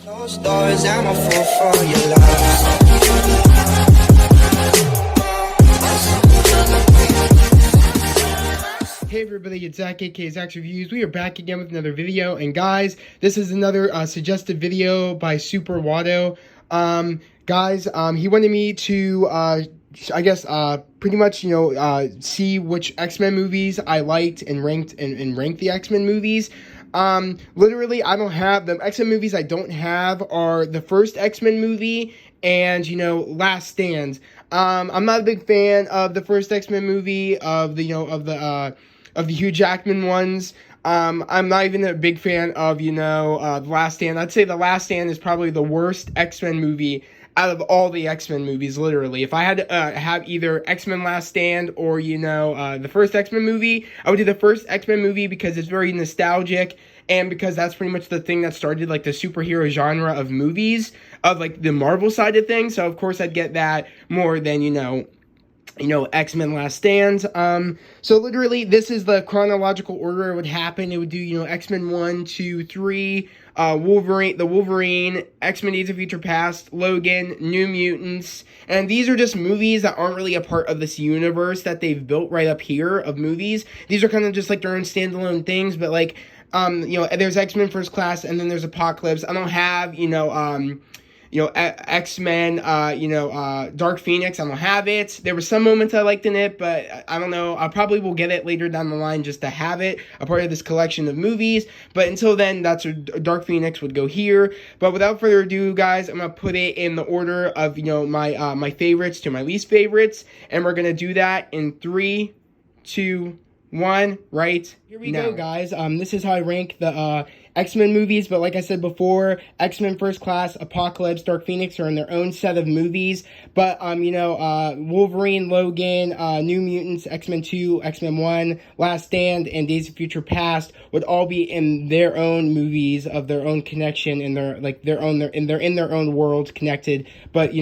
Closed doors, I'm a fool for your love. Hey everybody, it's Zach, aka Zach's Reviews. We are back again with another video, and guys, this is another suggested video by Super Watto. Guys, he wanted me to, pretty much, see which X-Men movies I liked and ranked the X-Men movies. Literally, I don't have the X-Men movies. I don't have are the first X-Men movie and Last Stand. I'm not a big fan of the first X-Men movie of the Hugh Jackman ones. I'm not even a big fan of The Last Stand. I'd say The Last Stand is probably the worst X-Men movie out of all the X-Men movies, literally. If I had to have either X-Men Last Stand or, the first X-Men movie, I would do the first X-Men movie because it's very nostalgic and because that's pretty much the thing that started, like, the superhero genre of movies, of, like, the Marvel side of things. So, of course, I'd get that more than, X-Men Last Stand. So literally, this is the chronological order it would happen. It would do, X-Men 1, 2, 3, Wolverine, X-Men Days of Future Past, Logan, New Mutants, and these are just movies that aren't really a part of this universe that they've built right up here of movies. These are kind of just like their own standalone things, but like, there's X-Men First Class, and then there's Apocalypse. I don't have, X-Men, Dark Phoenix. I don't have it. There were some moments I liked in it, but I don't know. I probably will get it later down the line just to have it, a part of this collection of movies. But until then, that's where Dark Phoenix would go here. But without further ado, guys, I'm going to put it in the order of, my favorites to my least favorites. And we're going to do that in 3, 2, 1, right here we go, guys. This is how I rank the X-Men movies, but like I said before, X-Men First Class, Apocalypse, Dark Phoenix are in their own set of movies, but, Wolverine, Logan, New Mutants, X-Men 2, X-Men 1, Last Stand, and Days of Future Past would all be in their own movies of their own connection, and they're in their own world connected, but,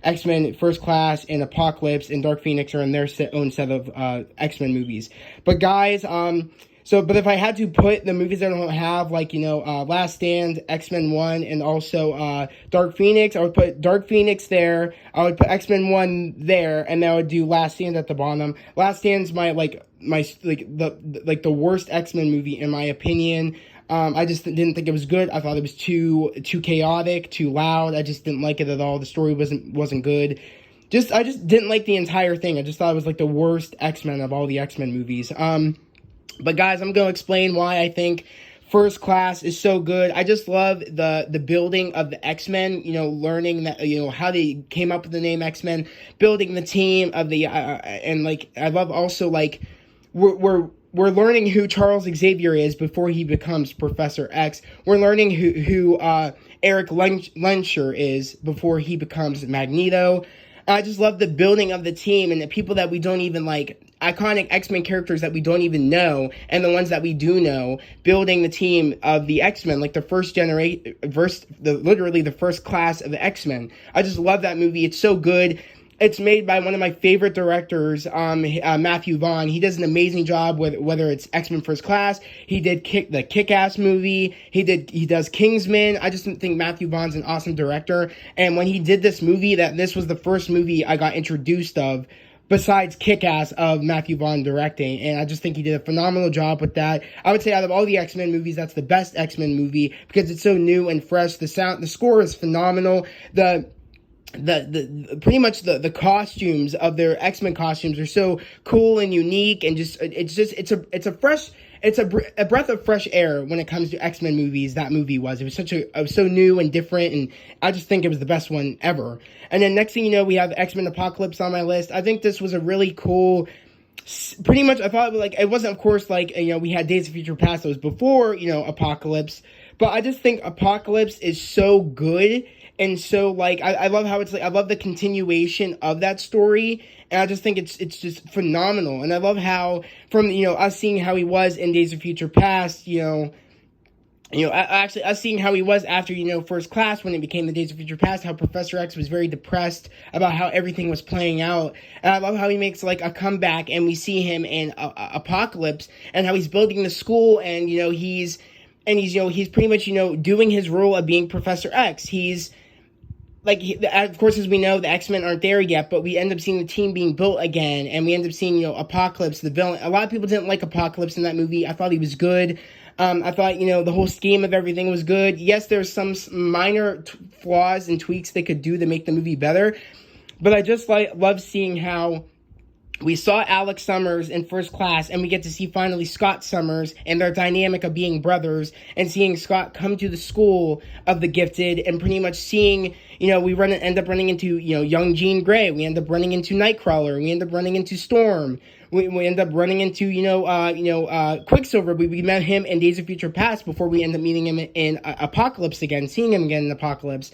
X-Men First Class and Apocalypse and Dark Phoenix are in their own set of, X-Men movies. But guys, but if I had to put the movies that I don't have, like, Last Stand, X-Men 1, and also, Dark Phoenix, I would put Dark Phoenix there, I would put X-Men 1 there, and then I would do Last Stand at the bottom. Last Stand's the worst X-Men movie, in my opinion. I just didn't think it was good. I thought it was too chaotic, too loud. I just didn't like it at all. The story wasn't good. I just didn't like the entire thing. I just thought it was, like, the worst X-Men of all the X-Men movies. But guys, I'm going to explain why I think First Class is so good. I just love the building of the X-Men, learning that, how they came up with the name X-Men, building the team of the, and, like, I love also, like, we're learning who Charles Xavier is before he becomes Professor X. We're learning who Eric Lensher is before he becomes Magneto. I just love the building of the team and the people that we don't even like, iconic X-Men characters that we don't even know, and the ones that we do know, building the team of the X-Men, like the literally the first class of the X-Men. I just love that movie. It's so good. It's made by one of my favorite directors, Matthew Vaughn. He does an amazing job with whether it's X-Men First Class. He did the Kick-Ass movie. He does Kingsman. I just think Matthew Vaughn's an awesome director. And when he did this movie, this was the first movie I got introduced of, besides Kick-Ass, of Matthew Vaughn directing. And I just think he did a phenomenal job with that. I would say out of all the X-Men movies, that's the best X-Men movie because it's so new and fresh. The score is phenomenal. Pretty much the costumes of their X-Men costumes are so cool and unique, and it's a breath of fresh air when it comes to X-Men movies. That movie was so new and different, and I just think it was the best one ever. And then next thing you know, we have X-Men Apocalypse on my list. I think this was a really cool, pretty much, I thought, like, it wasn't, of course, like, we had Days of Future Past that was before, Apocalypse, but I just think Apocalypse is so good. And so, like, I love how it's, like, I love the continuation of that story, and I just think it's just phenomenal. And I love how, from, us seeing how he was in Days of Future Past, actually, us seeing how he was after, First Class, when it became the Days of Future Past, how Professor X was very depressed about how everything was playing out. And I love how he makes, like, a comeback, and we see him in Apocalypse, and how he's building the school, and, and he's pretty much, doing his role of being Professor X. He's, like, of course, as we know, the X-Men aren't there yet, but we end up seeing the team being built again, and we end up seeing, Apocalypse, the villain. A lot of people didn't like Apocalypse in that movie. I thought he was good. I thought, the whole scheme of everything was good. Yes, there's some minor flaws and tweaks they could do to make the movie better, but I just love seeing how we saw Alex Summers in First Class, and we get to see finally Scott Summers and their dynamic of being brothers, and seeing Scott come to the school of the gifted, and pretty much seeing, we end up running into, young Jean Grey. We end up running into Nightcrawler. We end up running into Storm. We end up running into, Quicksilver. We met him in Days of Future Past before we end up meeting him in Apocalypse again, seeing him again in Apocalypse.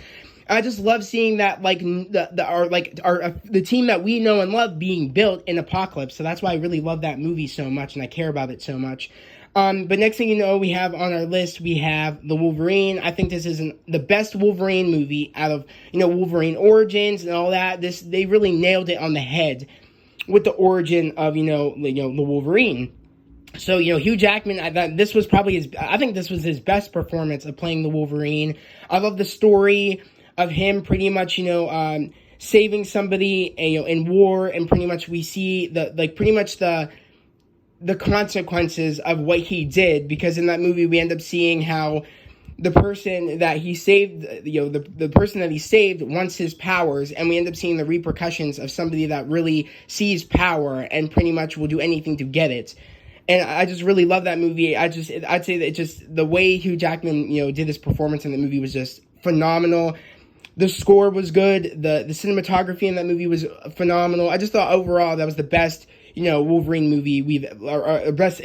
I just love seeing that, like, the team that we know and love being built in Apocalypse. So that's why I really love that movie so much, and I care about it so much. But next thing you know, we have on our list, we have the Wolverine. I think this is the best Wolverine movie out of, Wolverine Origins and all that. They really nailed it on the head with the origin of, the Wolverine. So, Hugh Jackman, I think this was his best performance of playing the Wolverine. I love the story of him pretty much, saving somebody, in war, and pretty much we see the consequences of what he did, because in that movie we end up seeing how the person that he saved, the person that he saved wants his powers, and we end up seeing the repercussions of somebody that really sees power and pretty much will do anything to get it. And I just really love that movie. I'd say that just the way Hugh Jackman, did his performance in the movie was just phenomenal. The score was good. The cinematography in that movie was phenomenal. I just thought overall that was the best, Wolverine movie best,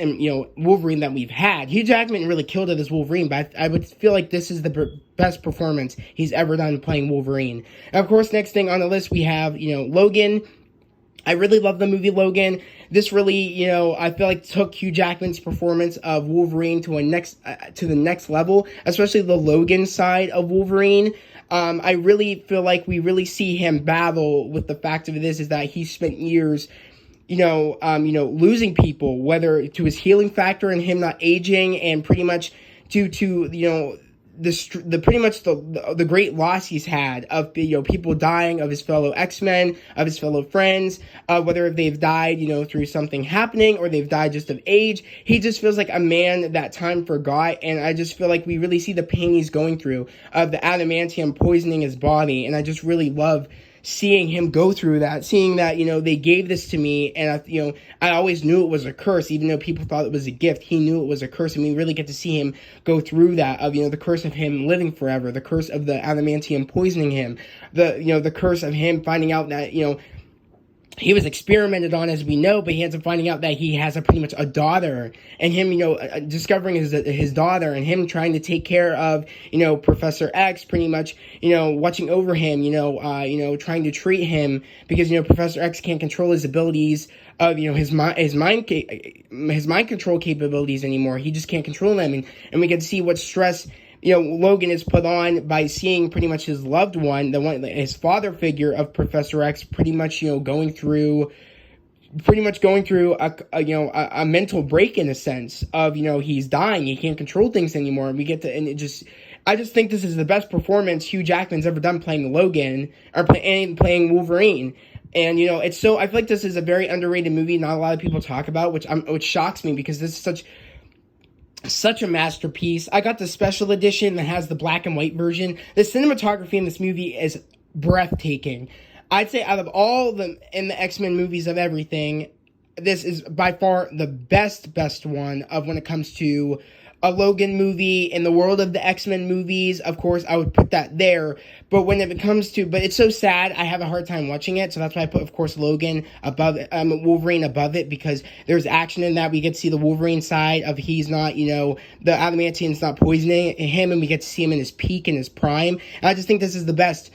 Wolverine that we've had. Hugh Jackman really killed it as Wolverine, but I would feel like this is the best performance he's ever done playing Wolverine. And of course, next thing on the list, we have, Logan. I really love the movie Logan. This really, I feel like took Hugh Jackman's performance of Wolverine to the next level, especially the Logan side of Wolverine. I really feel like we really see him battle with the fact of this is that he spent years, losing people, whether to his healing factor and him not aging, and pretty much due to, the great loss he's had of, people dying, of his fellow X-Men, of his fellow friends, whether they've died, through something happening or they've died just of age. He just feels like a man that time forgot, and I just feel like we really see the pain he's going through of the adamantium poisoning his body, and I just really love seeing him go through that, seeing that, they gave this to me, and I always knew it was a curse, even though people thought it was a gift. He knew it was a curse, and we really get to see him go through that, of, the curse of him living forever, the curse of the adamantium poisoning him, the curse of him finding out that, he was experimented on, as we know, but he ends up finding out that he has pretty much a daughter, and him, discovering his daughter, and him trying to take care of, Professor X, pretty much, watching over him, trying to treat him, because, Professor X can't control his abilities of, his mind control capabilities anymore. He just can't control them, and we get to see what stress Logan is put on by seeing pretty much his loved one, his father figure of Professor X, pretty much, going through a mental break, in a sense of, he's dying. He can't control things anymore. And I just think this is the best performance Hugh Jackman's ever done playing Logan, or playing Wolverine. And, I feel like this is a very underrated movie. Not a lot of people talk about, which shocks me, because this is such a masterpiece. I got the special edition that has the black and white version. The cinematography in this movie is breathtaking. I'd say out of all in the X-Men movies of everything, this is by far the best one of when it comes to a Logan movie in the world of the X-Men movies. Of course, I would put that there. But when it comes to, but it's so sad, I have a hard time watching it. So that's why I put, of course, Wolverine above it, because there's action in that. We get to see the Wolverine side of he's not, the adamantium's not poisoning him, and we get to see him in his peak, in his prime. And I just think this is the best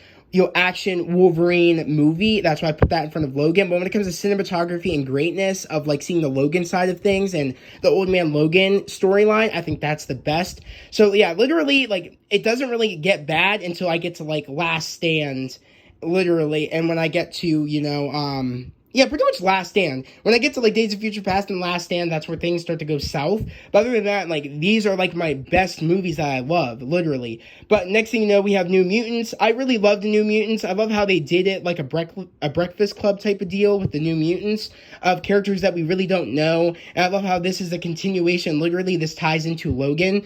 action Wolverine movie. That's why I put that in front of Logan. But when it comes to cinematography and greatness of, seeing the Logan side of things and the Old Man Logan storyline, I think that's the best. So, yeah, literally, it doesn't really get bad until I get to, Last Stand, literally. And when I get to, yeah, pretty much Last Stand. When I get to like Days of Future Past and Last Stand, that's where things start to go south. But other than that, like these are like my best movies that I love, literally. But next thing you know, we have New Mutants. I really love the New Mutants. I love how they did it like a Breakfast Club type of deal with the New Mutants of characters that we really don't know. And I love how this is a continuation. Literally, this ties into Logan.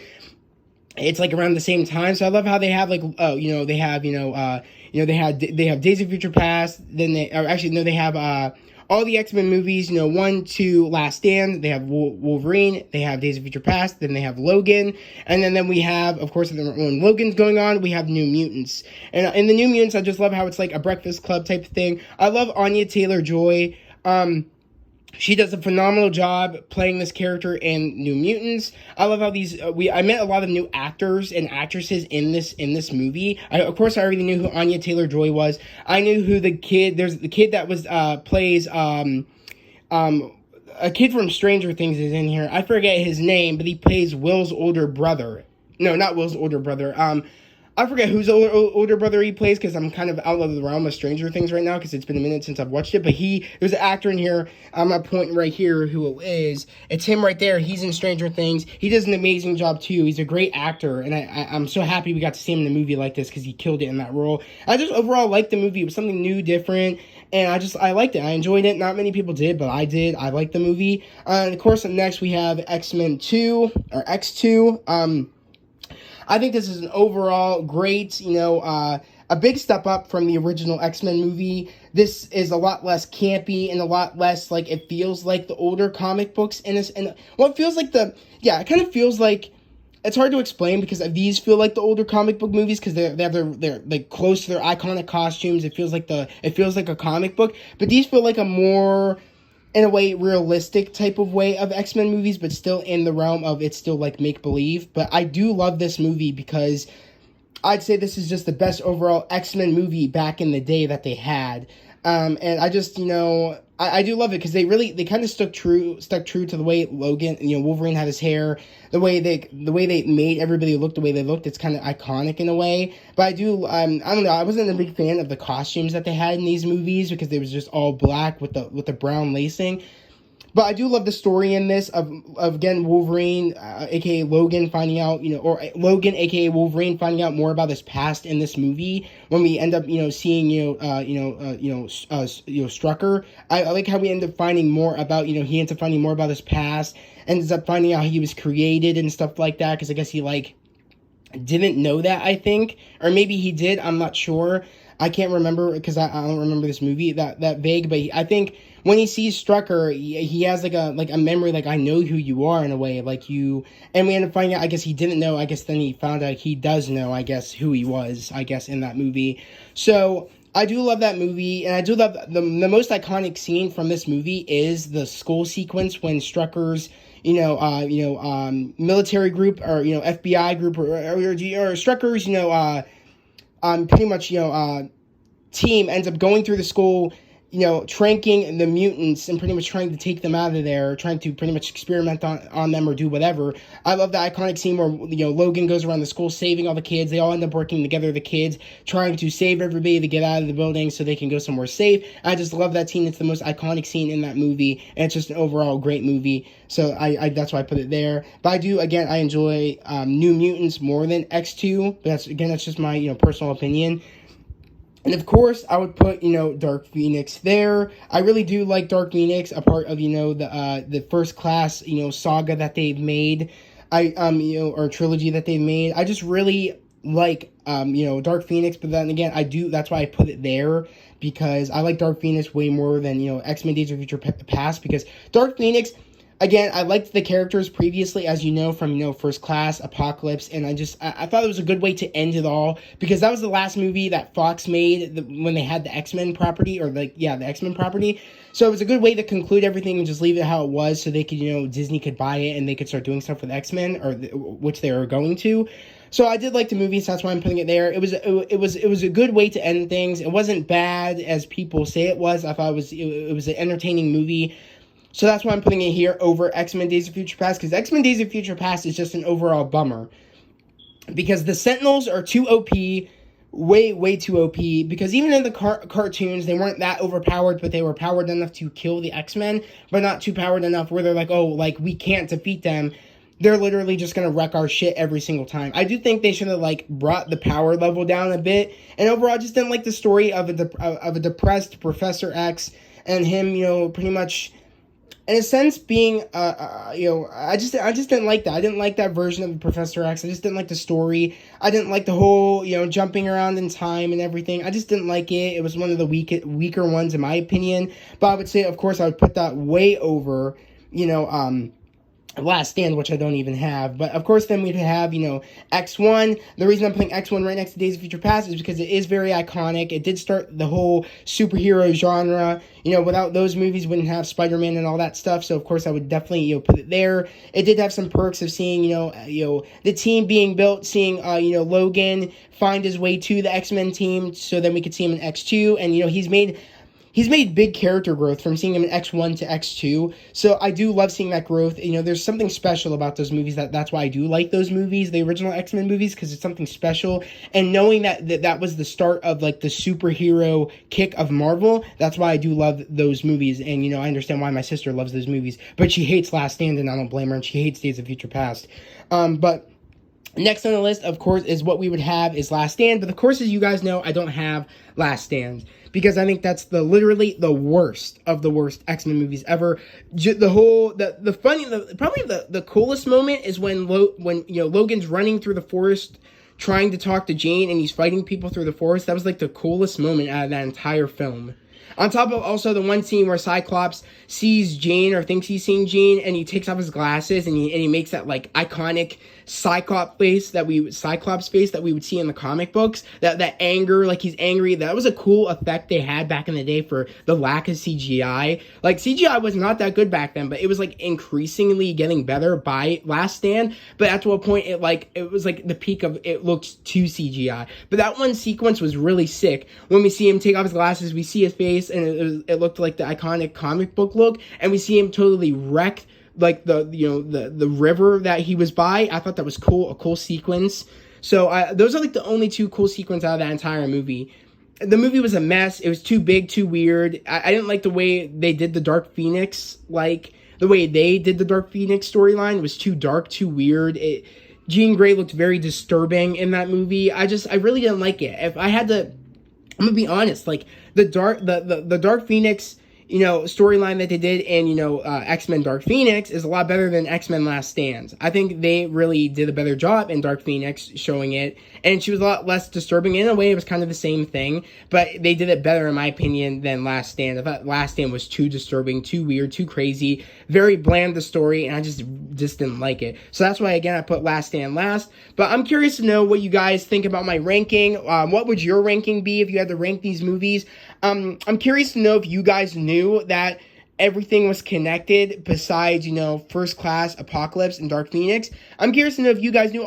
It's like around the same time, so I love how they have like they have they have Days of Future Past. Then they have all the X-Men movies, 1, 2, Last Stand. They have Wolverine. They have Days of Future Past. Then they have Logan, and then we have, of course, when Logan's going on, we have New Mutants. And in the New Mutants, I just love how it's like a Breakfast Club type of thing. I love Anya Taylor-Joy. She does a phenomenal job playing this character in New Mutants. I love how I met a lot of new actors and actresses in this movie. Of course, I already knew who Anya Taylor-Joy was. I knew who there's the kid that was plays a kid from Stranger Things is in here. I forget his name, but he plays Will's older brother. No, not Will's older brother. I forget whose older brother he plays, because I'm kind of out of the realm of Stranger Things right now, because it's been a minute since I've watched it. But there's an actor in here, I'm not pointing right here who it is. It's him right there. He's in Stranger Things. He does an amazing job too. He's a great actor, and I'm so happy we got to see him in a movie like this, because he killed it in that role. I just overall liked the movie. It was something new, different, and I liked it. I enjoyed it. Not many people did, but I did. I liked the movie. And of course, next we have X-Men 2, or X2. I think this is an overall great, a big step up from the original X-Men movie. This is a lot less campy and a lot less, like, it feels like the older comic books. It feels like it kind of feels like, it's hard to explain, because these feel like the older comic book movies, because they're like close to their iconic costumes. It feels like a comic book, but these feel like a more, in a way, realistic type of way of X-Men movies, but still in the realm of it's still like make-believe. But I do love this movie, because I'd say this is just the best overall X-Men movie back in the day that they had. And I just, I do love it, because they kind of stuck true to the way Logan, Wolverine had his hair, the way they made everybody look the way they looked. It's kind of iconic in a way. But I do, I don't know, I wasn't a big fan of the costumes that they had in these movies, because they was just all black with the brown lacing. But I do love the story in this of again, Wolverine, aka Logan, finding out, or Logan, aka Wolverine, finding out more about his past in this movie. When we end up, seeing, Strucker. I like how we end up finding more about, he ends up finding more about his past, ends up finding out he was created and stuff like that. Because I guess he didn't know that, I think, or maybe he did. I'm not sure. I can't remember, because I don't remember this movie that vague. But I think when he sees Strucker, he has like a memory, like, I know who you are, in a way, like you. And we end up finding out, I guess he didn't know. I guess then he found out he does know, I guess, who he was, I guess, in that movie. So I do love that movie, and I do love the most iconic scene from this movie is the school sequence when Strucker's military group, or FBI group, or Strucker's pretty much team ends up going through the school, tranking the mutants and pretty much trying to take them out of there, trying to pretty much experiment on them or do whatever. I love the iconic scene where, Logan goes around the school saving all the kids. They all end up working together, the kids, trying to save everybody to get out of the building so they can go somewhere safe. I just love that scene. It's the most iconic scene in that movie, and it's just an overall great movie. So I that's why I put it there. But I enjoy New Mutants more than X2, but that's just my, personal opinion. And of course, I would put, Dark Phoenix there. I really do like Dark Phoenix, a part of, the First Class, saga that they've made, or trilogy that they've made. I just really like, Dark Phoenix, but then again, that's why I put it there, because I like Dark Phoenix way more than, X-Men Days of Future Past, because Dark Phoenix, again, I liked the characters previously, as from, First Class, Apocalypse, and I thought it was a good way to end it all, because that was the last movie that Fox made when they had the X-Men property, the X-Men property. So it was a good way to conclude everything and just leave it how it was, so they could, Disney could buy it and they could start doing stuff with X-Men, which they were going to. So I did like the movie, so that's why I'm putting it there. It was a good way to end things. It wasn't bad as people say it was. I thought it was an entertaining movie. So that's why I'm putting it here over X-Men Days of Future Past, because X-Men Days of Future Past is just an overall bummer. Because the Sentinels are too OP, way too OP, because even in the cartoons, they weren't that overpowered, but they were powered enough to kill the X-Men, but not too powered enough where they're like, oh, like, we can't defeat them. They're literally just gonna wreck our shit every single time. I do think they should have, like, brought the power level down a bit, and overall, I just didn't like the story of a depressed Professor X, and him, you know, pretty much, in a sense, being, you know, I just didn't like that. I didn't like that version of Professor X. I just didn't like the story. I didn't like the whole, you know, jumping around in time and everything. I just didn't like it. It was one of the weaker ones, in my opinion. But I would say, of course, I would put that way over, you know, Last Stand, which I don't even have. But of course, then we'd have, you know, X1. The reason I'm putting X1 right next to Days of Future Past is because it is very iconic. It did start the whole superhero genre. You know, without those movies, we wouldn't have Spider-Man and all that stuff. So of course, I would definitely, you know, put it there. It did have some perks of seeing, you know, the team being built, seeing, you know, Logan find his way to the X-Men team, so then we could see him in X2, and you know, he's made big character growth from seeing him in X1 to X2. So I do love seeing that growth. You know, there's something special about those movies. That's why I do like those movies, the original X-Men movies, because it's something special. And knowing that was the start of, like, the superhero kick of Marvel, that's why I do love those movies. And, you know, I understand why my sister loves those movies. But she hates Last Stand, and I don't blame her. And she hates Days of Future Past. But next on the list, of course, is what we would have is Last Stand. But of course, as you guys know, I don't have Last Stand, because I think that's literally the worst of the worst X-Men movies ever. Probably the coolest moment is when you know, Logan's running through the forest trying to talk to Jane, and he's fighting people through the forest. That was like the coolest moment out of that entire film. On top of also the one scene where Cyclops sees Jane, or thinks he's seeing Jane, and he takes off his glasses, and he makes that, like, iconic Cyclops face that we would see in the comic books. That anger, like, he's angry. That was a cool effect they had back in the day for the lack of CGI. Like, CGI was not that good back then, but it was, like, increasingly getting better by Last Stand. But at one point, it was like the peak of it looked too CGI. But that one sequence was really sick. When we see him take off his glasses, we see his face, and it looked like the iconic comic book look, and we see him totally wrecked, like, the river that he was by. I thought that was cool, a cool sequence. So those are, like, the only two cool sequences out of that entire movie. The movie was a mess. It was too big, too weird. I didn't like the way they did the Dark Phoenix, like, the way they did the Dark Phoenix storyline was too dark, too weird. Jean Grey looked very disturbing in that movie. I really didn't like it. If I had to, I'm gonna be honest, like, the Dark Phoenix, you know, storyline that they did in, you know, X-Men Dark Phoenix is a lot better than X-Men Last Stand. I think they really did a better job in Dark Phoenix showing it, and she was a lot less disturbing. In a way, it was kind of the same thing, but they did it better, in my opinion, than Last Stand. I thought Last Stand was too disturbing, too weird, too crazy, very bland, the story, and I just didn't like it. So that's why, again, I put Last Stand last. But I'm curious to know what you guys think about my ranking. What would your ranking be if you had to rank these movies? I'm curious to know if you guys knew that everything was connected besides, you know, First Class, Apocalypse, and Dark Phoenix. I'm curious to know if you guys knew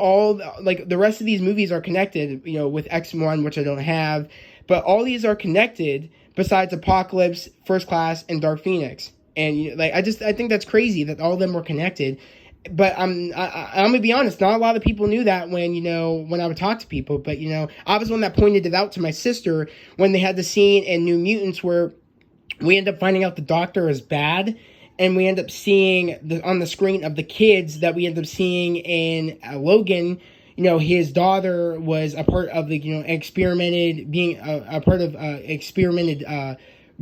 like, the rest of these movies are connected, you know, with X1, which I don't have. But all these are connected besides Apocalypse, First Class, and Dark Phoenix. And, you know, like, I think that's crazy that all of them were connected. But I'm gonna be honest, not a lot of people knew that when I would talk to people. But, you know, I was one that pointed it out to my sister when they had the scene in New Mutants where we end up finding out the Doctor is bad, and we end up seeing on the screen of the kids that we end up seeing in Logan. You know, his daughter was a part of the, you know, experimented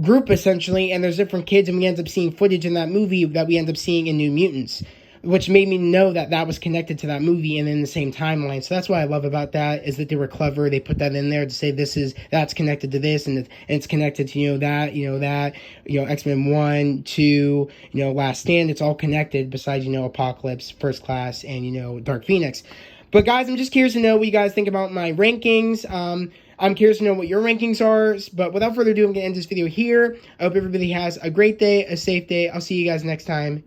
group, essentially, and there's different kids, and we end up seeing footage in that movie that we end up seeing in New Mutants, which made me know that was connected to that movie and in the same timeline. So that's what I love about that, is that they were clever. They put that in there to say that's connected to this, and it's connected to, that, X-Men 1, 2, you know, Last Stand. It's all connected besides, you know, Apocalypse, First Class, and, you know, Dark Phoenix. But guys, I'm just curious to know what you guys think about my rankings. I'm curious to know what your rankings are. But without further ado, I'm going to end this video here. I hope everybody has a great day, a safe day. I'll see you guys next time.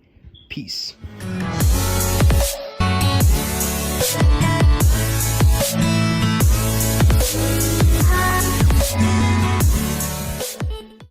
Peace.